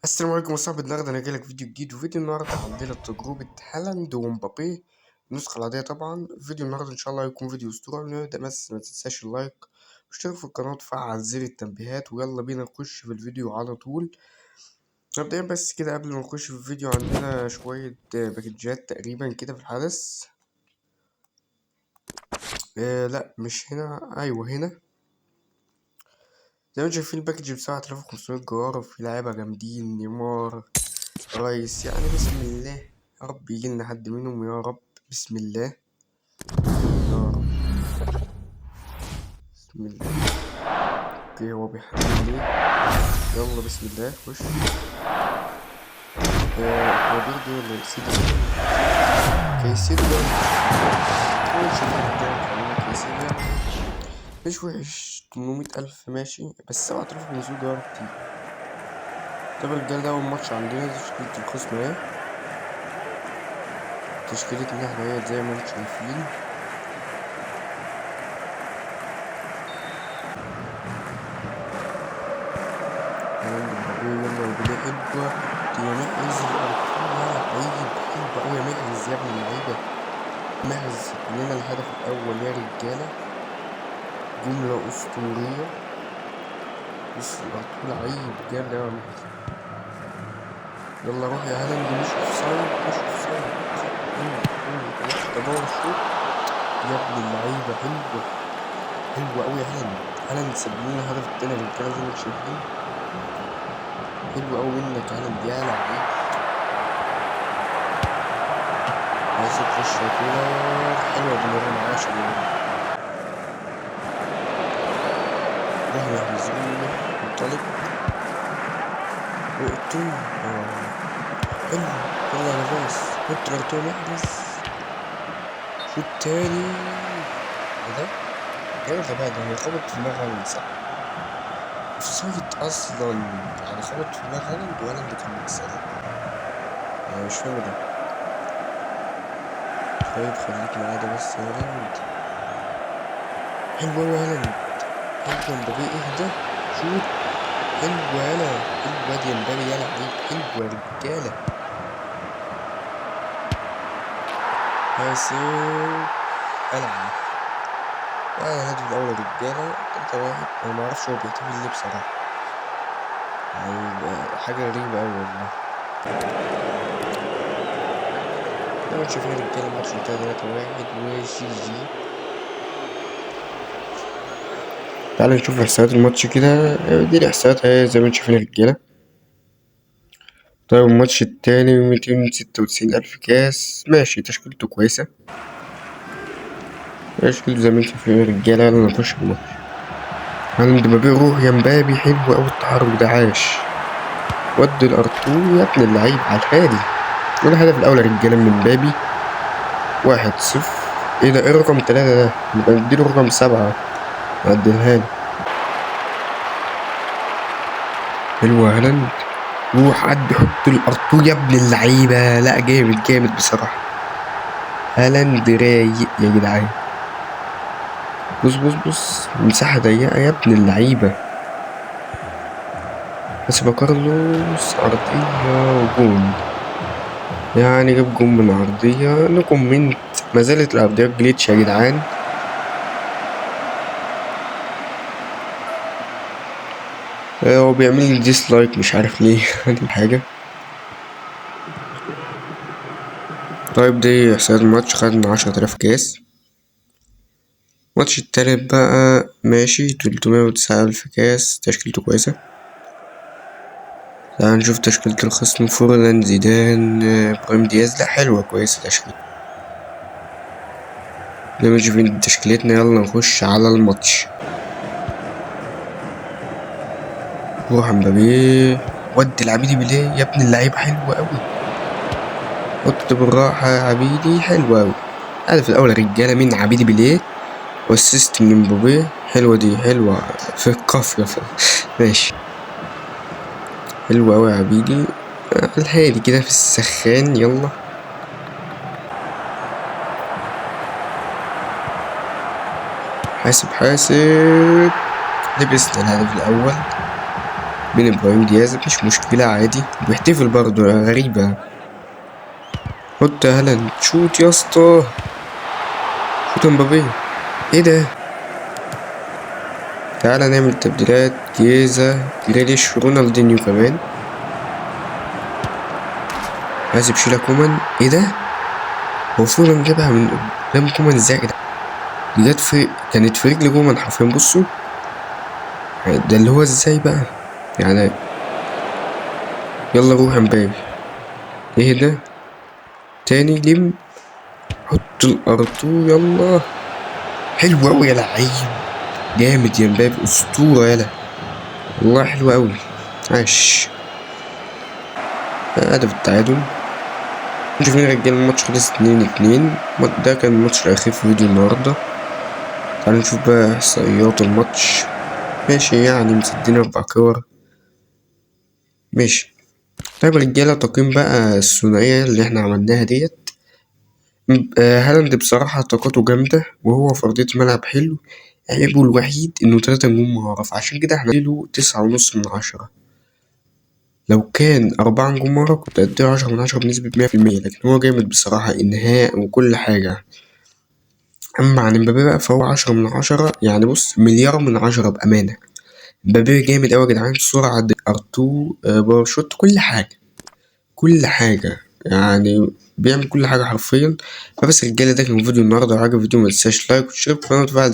السلام عليكم يا صاحبي. النهارده انا جايلك فيديو جديد، وفيديو النهارده عندنا تجربة هالاند ومبابي النسخة العادية. طبعا فيديو النهارده ان شاء الله هيكون فيديو اسطوري. نبدأ بس ما تنساش اللايك واشترك في القناة وتفعل زر التنبيهات، ويلا بينا نخش في الفيديو على طول. مبدئيا بس كده قبل ما نخش في الفيديو عندنا شوية باكجات تقريبا كده في الحدث. لا مش هنا، ايوه هنا. زي ما انتم شايفين الباكج بسبعة آلاف وخمسمية جوهرة، وفي لعيبة جامدين نيمار ريس. يعني بسم الله، يا رب يجيلنا حد منهم يا رب. بسم الله يا رب. بسم الله. اوكي هو بيحمل ليه. يلا بسم الله خش. هو بيرضي ولا سيدي؟ كيسيدو ده أول شوف الرجالة خلينا كيسيدو يعني مش وحش. 800 ألف ماشي، بس 7500 جوهر كتير. طب الرجالة ده أول ماتش عندنا، دي تشكيلة الخصم اهي. تشكيلتنا احنا هي زي ما انتم شايفين. هالاند مبابي يلا رجوليه حلوة. يا محرز الأرقام عيب حلوة أوي يا محرز يا ابن اللعيبة. محرز لنا الهدف الأول يا رجالة، جملة أسطورية. بص الأرطول عيب جامد أوي يا محرز. يلا روح يا هالاند، مش أوفسايد مش أوفسايد. ماتش تدور شوط يا ابن اللعيبة. حلوة حلوة أوي يا هالاند. هالاند سجل لنا الهدف التاني يا رجالة زي ما انتوا شايفين. حلوة أوي منك يا هالاند يا لعيب. عايز تخش كده حلوة بالمرة معاش روح محرزين منطلق وقتوه. حلو. يلا يا نفاس نط لارتو محرز. شوط تاني. ايه ده؟ ايه الغباء ده؟ هي خبط في دماغ هالاند صح؟ اوفسايد اصلا. يعني خبط في دماغ هالاند وهالاند كان بيكسبها. انا مش فاهم ده. طيب خليك معايا ده بس يا هالاند. حلو اوي هالاند. حلو مبابي اهدى. شوط. حلو يالا. حلو واد يا مبابي يا لعيب. حلو يا رجالة. باسم العب. الهدف الأول يا رجالة 3-1. أنا معرفش هو بيحتفل ليه بصراحة، يعني حاجة غريبة أوي والله. زي ما انتوا شايفين يا رجالة الماتش انتهى 3-1 وجي جي. تعالوا نشوف إحصائيات الماتش كده. دي الإحصائيات اهي زي ما انتوا شايفين يا رجالة. طيب الماتش التاني 296 ألف كاس ماشي، تشكيلته كويسة. تشكيلته زي ما انتوا شايفين يا رجالة. يلا نخش في الماتش. هالاند مبابي روح يا مبابي. حلو أوي التحرك ده عاش. ود الأرتو يا ابن اللعيب على الهادي. والهدف الأول يا رجالة من مبابي 1-0. ايه ده؟ ايه رقم 3 ده؟ نبقى نديله رقم 7 نعدلها له. حلو يا هالاند. روح عد حط الأرتو يا ابن اللعيبة. لا جامد جامد بصراحة. هالاند رايق يا جدعان. بص بص بص مساحة ضيقة يا ابن اللعيبة. حسب كارلوس عرضية وجون. يعني جاب جون من عرضية نكومنت. ما زالت العرضيات جليتش يا جدعان. هو بيعمل لي ديسلايك مش عارف ليه. دي حاجة. طيب دي إحصائيات الماتش. خدنا 10,000 كاس. الماتش التالت بقى ماشي 309 ألف كاس، تشكيلته كويسة. تعال نشوف تشكيلة الخصم. فورلان زيدان إبراهيم دياز. لأ حلوة كويسة تشكيلة زي ما نشوفين تشكيلتنا. يلا نخش على الماتش. روح مبابي. ودي العبيدي بليه يا ابن اللعيبة. حلوة أوي. حط بالراحة يا عبيدي. حلوة أوي. الهدف الأول يا رجالة من عبيدي بليه، واسيست من مبابي. حلوة دي حلوة في القافية ماشي. حلوة أوي يا عبيدي. الهادي كده في السخان. يلا حاسب حاسب. لبسنا الهدف الأول. بين ابراهيم دياز، مفيش مشكلة عادي، بيحتفل برضه غريبة. حط هالاند، شوت يا اسطى، شوت مبابي، ايه ده؟ تعالى نعمل تبديلات، جيزة، جريليش، رونالدينيو كمان، حاسب شيلا كومان، ايه ده؟ هو فعلا جابها من قدام كومان ازاي يا جدعان؟ دي جت كانت في رجل كومان حرفيا، بصوا ده اللي هو ازاي بقى يعني. يلا روح يا مبابي، ايه ده؟ تاني لم، حط الارتو، يلا، حلو اوي يا لعيب، جامد يا مبابي، اسطورة يلا، والله حلو اوي، عاش. هدف التعادل. نشوف مين رجال الماتش، خلص 2-2. ده كان الماتش الأخير في فيديو النهاردة. تعالوا نشوف بقى إحصائيات الماتش. ماشي يعني مسدين 4 كور، ماشي. طيب رجالة، تقييم بقى الثنائية اللي احنا عملناها ديت. هالاند بصراحة طاقته جامدة، وهو في أرضية ملعب حلو. عيبه الوحيد إنه 3 نجوم مهارة، فعشان كده احنا نديله 9.5/10. لو كان 4 نجوم مهارة كنت أديله 10/10 بنسبة 100%، لكن هو جامد بصراحة، إنهاء وكل حاجة. أما عن مبابي بقى فهو 10/10، يعني بص 1,000,000,000/10 بأمانة. مبابي جامد أوي يا جدعان، سرعة، ار2، باور شوت، كل حاجة، كل حاجة يعني، بيعمل كل حاجة حرفيا. فبس رجالة، ده كان فيديو النهاردة، لو عجب الفيديو متنساش لايك وتشترك في القناة وتفعل